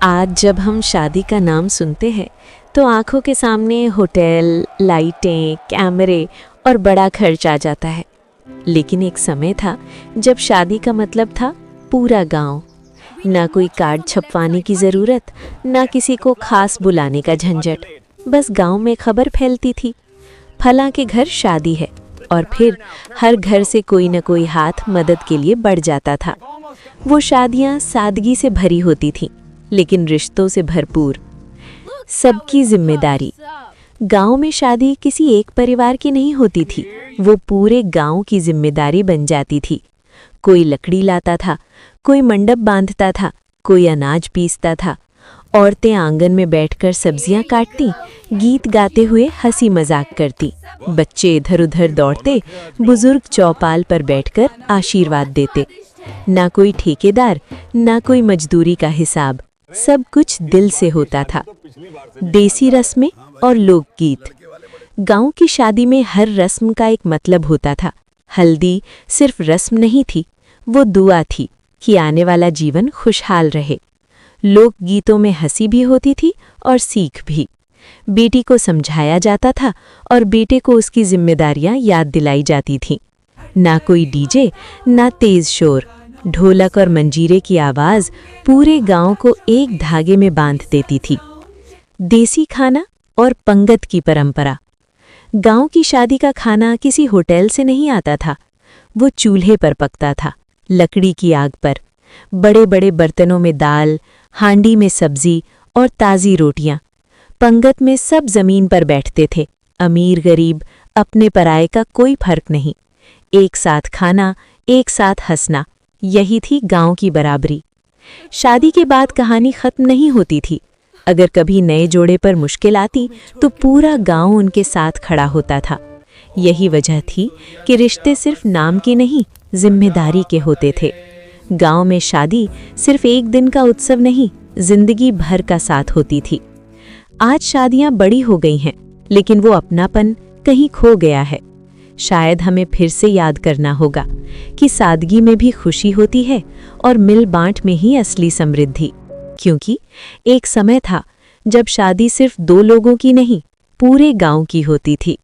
आज जब हम शादी का नाम सुनते हैं तो आंखों के सामने होटल, लाइटें, कैमरे और बड़ा खर्च आ जाता है। लेकिन एक समय था जब शादी का मतलब था पूरा गांव। ना कोई कार्ड छपवाने की ज़रूरत, ना किसी को खास बुलाने का झंझट। बस गांव में खबर फैलती थी, फलां के घर शादी है, और फिर हर घर से कोई न कोई हाथ मदद के लिए बढ़ जाता था। वो शादियां सादगी से भरी होती थीं, लेकिन रिश्तों से भरपूर। सबकी जिम्मेदारी। गांव में शादी किसी एक परिवार की नहीं होती थी, वो पूरे गांव की जिम्मेदारी बन जाती थी। कोई लकड़ी लाता था, कोई मंडप बांधता था, कोई अनाज पीसता था। औरतें आंगन में बैठकर सब्जियां काटती, गीत गाते हुए हंसी मजाक करती। बच्चे इधर उधर दौड़ते, बुजुर्ग चौपाल पर बैठकर आशीर्वाद देते। ना कोई ठेकेदार, ना कोई मजदूरी का हिसाब, सब कुछ दिल से होता था। देसी रस्में और लोकगीत। गांव की शादी में हर रस्म का एक मतलब होता था। हल्दी सिर्फ रस्म नहीं थी, वो दुआ थी कि आने वाला जीवन खुशहाल रहे। लोकगीतों में हंसी भी होती थी और सीख भी। बेटी को समझाया जाता था और बेटे को उसकी जिम्मेदारियां याद दिलाई जाती थीं। ना कोई डीजे, ना तेज शोर। ढोलक और मंजीरे की आवाज़ पूरे गांव को एक धागे में बांध देती थी। देसी खाना और पंगत की परंपरा। गांव की शादी का खाना किसी होटल से नहीं आता था, वो चूल्हे पर पकता था, लकड़ी की आग पर। बड़े बड़े बर्तनों में दाल, हांडी में सब्जी और ताज़ी रोटियां। पंगत में सब जमीन पर बैठते थे, अमीर गरीब, अपने पराये का कोई फर्क नहीं। एक साथ खाना, एक साथ हंसना, यही थी गांव की बराबरी। शादी के बाद कहानी खत्म नहीं होती थी। अगर कभी नए जोड़े पर मुश्किल आती तो पूरा गांव उनके साथ खड़ा होता था। यही वजह थी कि रिश्ते सिर्फ नाम के नहीं, जिम्मेदारी के होते थे। गांव में शादी सिर्फ एक दिन का उत्सव नहीं, जिंदगी भर का साथ होती थी। आज शादियां बड़ी हो गई हैं, लेकिन वो अपनापन कहीं खो गया है। शायद हमें फिर से याद करना होगा कि सादगी में भी खुशी होती है और मिल बांट में ही असली समृद्धि। क्योंकि एक समय था जब शादी सिर्फ दो लोगों की नहीं, पूरे गांव की होती थी।